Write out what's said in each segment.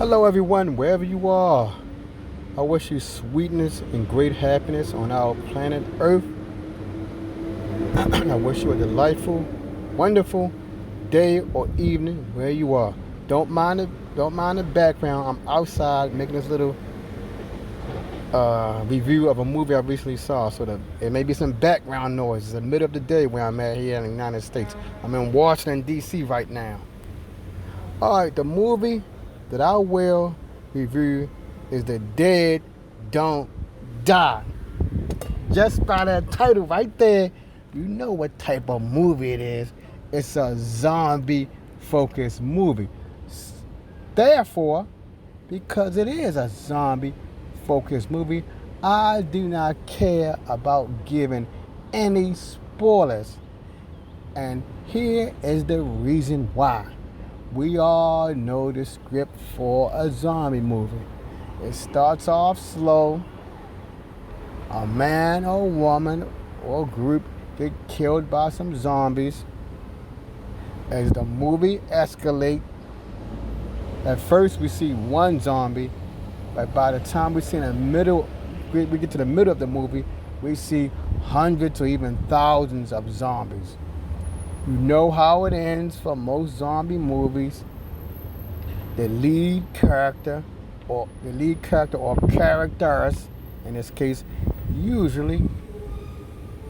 Hello, everyone, wherever you are. I wish you sweetness and great happiness on our planet Earth. I wish you a delightful, wonderful day or evening where you are. Don't mind the background. I'm outside making this little review of a movie I recently saw. So that it may be some background noise. It's the middle of the day where I'm at here in the United States. I'm in Washington D.C. right now. All right, the movie that I will review is The Dead Don't Die. Just by that title right there, you know what type of movie it is. It's a zombie-focused movie. Therefore, because it is a zombie-focused movie, I do not care about giving any spoilers. And here is the reason why. We all know the script for a zombie movie. It starts off slow. A man or woman or group get killed by some zombies. As the movie escalates, at first we see one zombie, but by the time we get to the middle of the movie, we see hundreds or even thousands of zombies. You know how it ends for most zombie movies. The lead character or characters, in this case, usually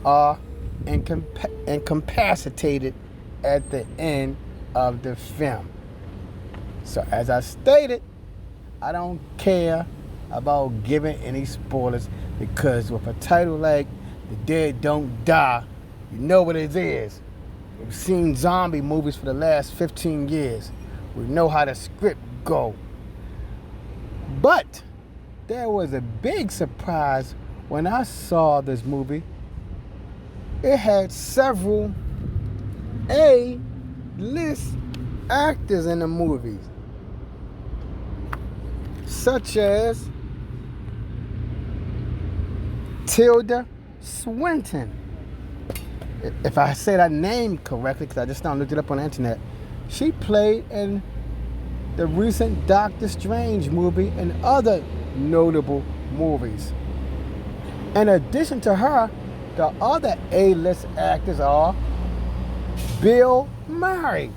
are incapacitated at the end of the film. So as I stated, I don't care about giving any spoilers because with a title like The Dead Don't Die, you know what it is. We've seen zombie movies for the last 15 years. We know how the script go. But there was a big surprise when I saw this movie. It had several A-list actors in the movies, such as Tilda Swinton. If I say that name correctly, because I just now looked it up on the internet, she played in the recent Doctor Strange movie and other notable movies. In addition to her, the other A-list actors are Bill Murray,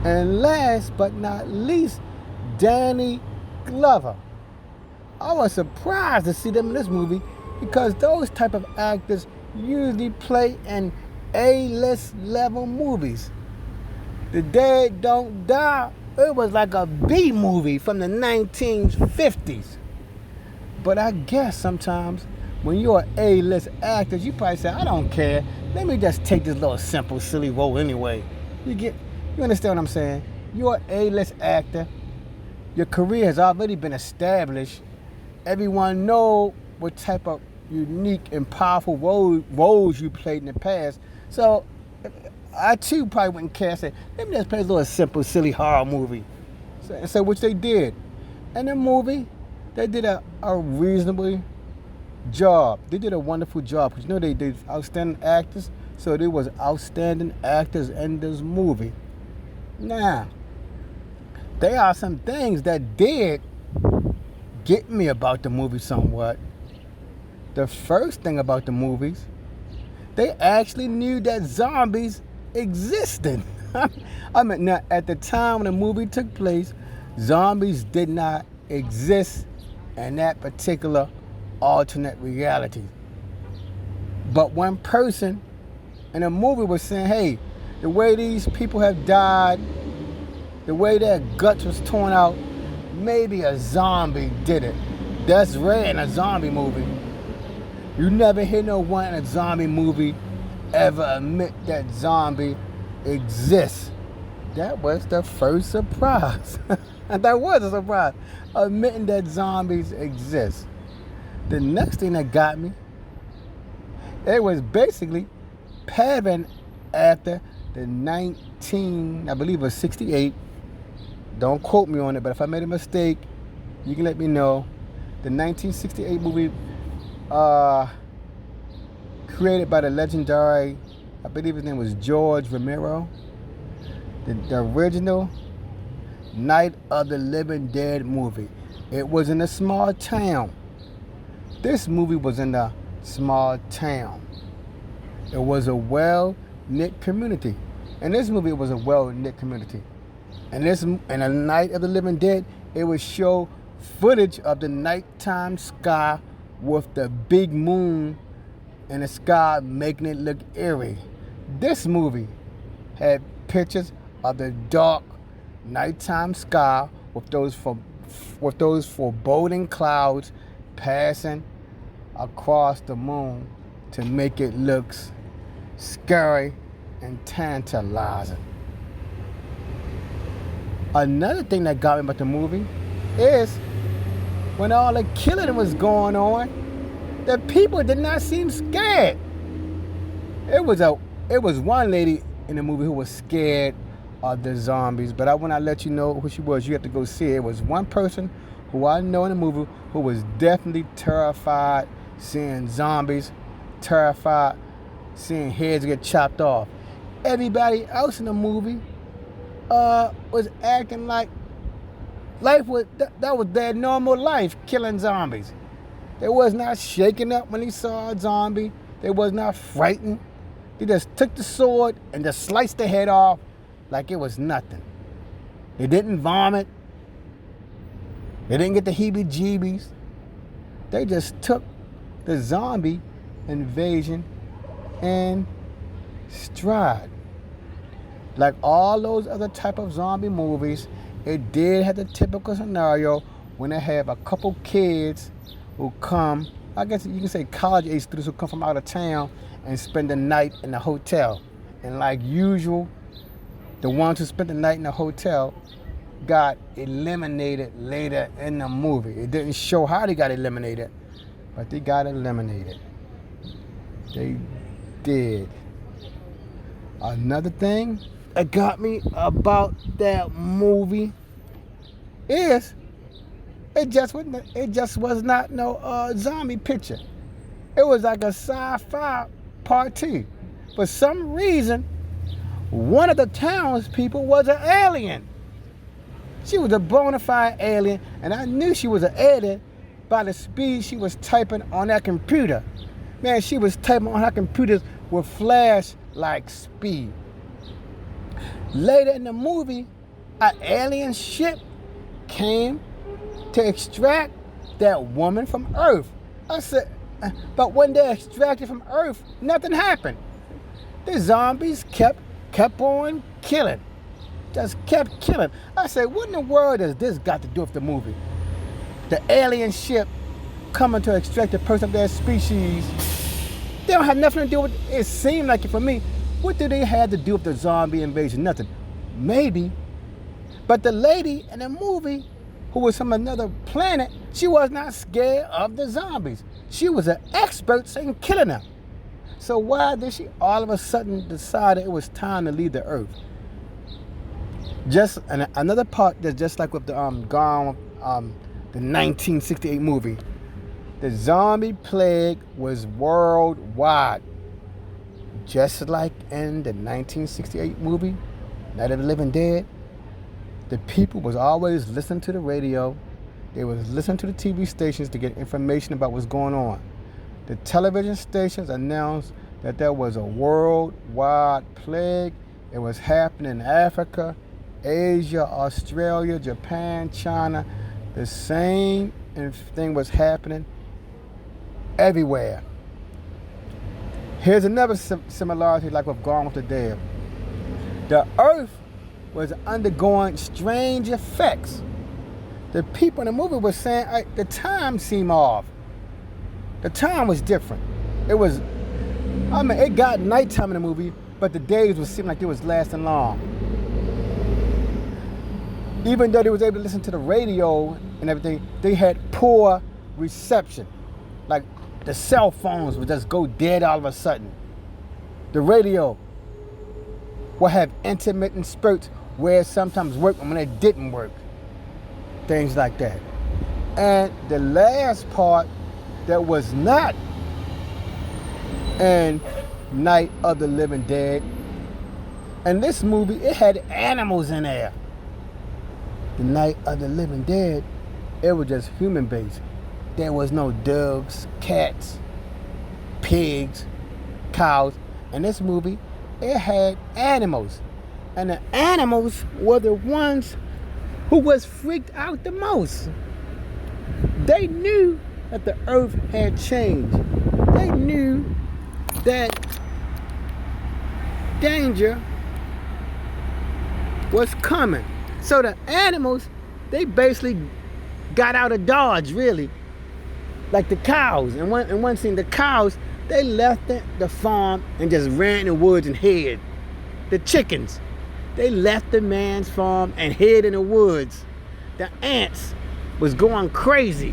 and last but not least, Danny Glover. I was surprised to see them in this movie because those type of actors usually play in A-list level movies. The Dead Don't Die, it was like a B movie from the 1950s. But I guess sometimes when you're an A-list actor, you probably say, I don't care. Let me just take this little simple, silly role anyway. You understand what I'm saying? You're an A-list actor. Your career has already been established. Everyone knows what type of unique and powerful roles you played in the past. So I too probably wouldn't care. Say, let me just play a little simple, silly horror movie. So which they did. And the movie, they did a reasonable job. They did a wonderful job. Because you know they did outstanding actors. So there was outstanding actors in this movie. Now, there are some things that did get me about the movie somewhat. The first thing about the movies, they actually knew that zombies existed. I mean, now, at the time when the movie took place, zombies did not exist in that particular alternate reality. But one person in the movie was saying, hey, the way these people have died, the way their guts was torn out, maybe a zombie did it. That's rare in a zombie movie. You never hear no one in a zombie movie ever admit that zombie exists. That was the first surprise. And that was a surprise, admitting that zombies exist. The next thing that got me, it was basically patterned after the I believe it was 68. Don't quote me on it, but if I made a mistake, you can let me know. The 1968 movie created by the legendary, I believe his name was George Romero. The original Night of the Living Dead movie. It was in a small town. This movie was in a small town. It was a well-knit community. In this movie, it was a well-knit community. And in a Night of the Living Dead, it would show footage of the nighttime sky with the big moon in the sky making it look eerie. This movie had pictures of the dark nighttime sky with those foreboding clouds passing across the moon to make it look scary and tantalizing. Another thing that got me about the movie is when all the killing was going on, the people did not seem scared. It was one lady in the movie who was scared of the zombies, but when I let you know who she was, you have to go see it. It was one person who I know in the movie who was definitely terrified seeing zombies, terrified seeing heads get chopped off. Everybody else in the movie was acting like life was that was their normal life, killing zombies. They was not shaken up when they saw a zombie. They was not frightened. They just took the sword and just sliced the head off like it was nothing. They didn't vomit. They didn't get the heebie-jeebies. They just took the zombie invasion in stride. Like all those other type of zombie movies, it did have the typical scenario when they have a couple kids who come, I guess you can say college age students who come from out of town and spend the night in the hotel. And like usual, the ones who spent the night in the hotel got eliminated later in the movie. It didn't show how they got eliminated, but they got eliminated. They did. Another thing that got me about that movie is it just was not no zombie picture. It was like a sci-fi part 2. For some reason, one of the townspeople was an alien. She was a bona fide alien, and I knew she was an alien by the speed she was typing on that computer. Man, she was typing on her computers with flash-like speed. Later in the movie, an alien ship came to extract that woman from Earth. I said, but when they extracted from Earth, nothing happened. The zombies kept on killing. Just kept killing. I said, what in the world has this got to do with the movie? The alien ship coming to extract a person of their species. They don't have nothing to do with it. It seemed like it for me. What do they have to do with the zombie invasion? Nothing. Maybe. But the lady in the movie who was from another planet, she was not scared of the zombies. She was an expert in killing them. So why did she all of a sudden decide it was time to leave the Earth? Just another part that's just like with the 1968 movie. The zombie plague was worldwide. Just like in the 1968 movie, Night of the Living Dead, the people was always listening to the radio. They was listening to the TV stations to get information about what's going on. The television stations announced that there was a worldwide plague. It was happening in Africa, Asia, Australia, Japan, China. The same thing was happening everywhere. Here's another similarity like with Gone with the Dead. The Earth was undergoing strange effects. The people in the movie were saying the time seemed off. The time was different. It got nighttime in the movie, but the days would seem like they was lasting long. Even though they was able to listen to the radio and everything, they had poor reception. Like the cell phones would just go dead all of a sudden. The radio would have intermittent spurts where it sometimes worked and when it didn't work. Things like that. And the last part that was not in Night of the Living Dead, in this movie, it had animals in there. the Night of the Living Dead, it was just human based. There was no dogs, cats, pigs, cows. In this movie, it had animals. And the animals were the ones who was freaked out the most. They knew that the earth had changed. They knew that danger was coming. So the animals, they basically got out of Dodge, really. Like the cows. In one scene, the cows, they left the farm and just ran in the woods and hid. The chickens, they left the man's farm and hid in the woods. The ants was going crazy,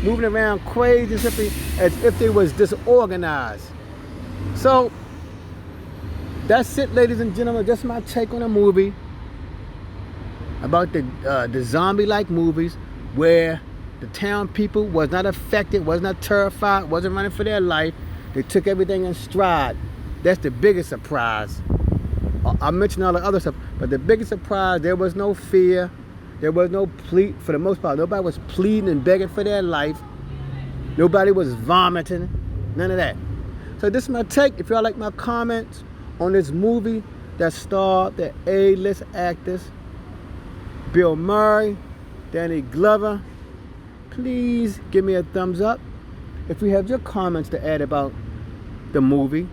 moving around crazy as if they was disorganized. So that's it, ladies and gentlemen. That's my take on the movie about the zombie-like movies where the town people was not affected, was not terrified, wasn't running for their life. They took everything in stride. That's the biggest surprise. I mentioned all the other stuff, but the biggest surprise, there was no fear. There was no plea, for the most part. Nobody was pleading and begging for their life. Nobody was vomiting. None of that. So this is my take. If y'all like my comments on this movie that starred the A-list actors, Bill Murray, Danny Glover, please give me a thumbs up. If you have your comments to add about the movie,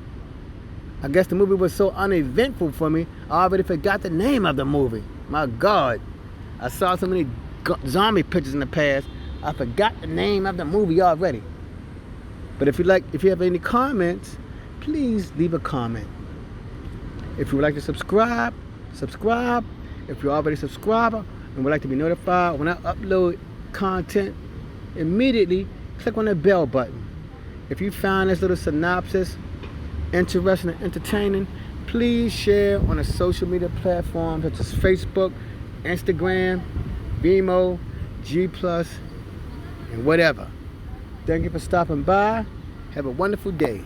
I guess the movie was so uneventful for me, I already forgot the name of the movie. My God. I saw so many zombie pictures in the past, I forgot the name of the movie already. But if you have any comments, please leave a comment. If you would like to subscribe. If you're already a subscriber and would like to be notified when I upload content, immediately click on the bell button. If you found this little synopsis interesting and entertaining, please share on a social media platform such as Facebook, Instagram, Vimeo, G+, and whatever. Thank you for stopping by. Have a wonderful day.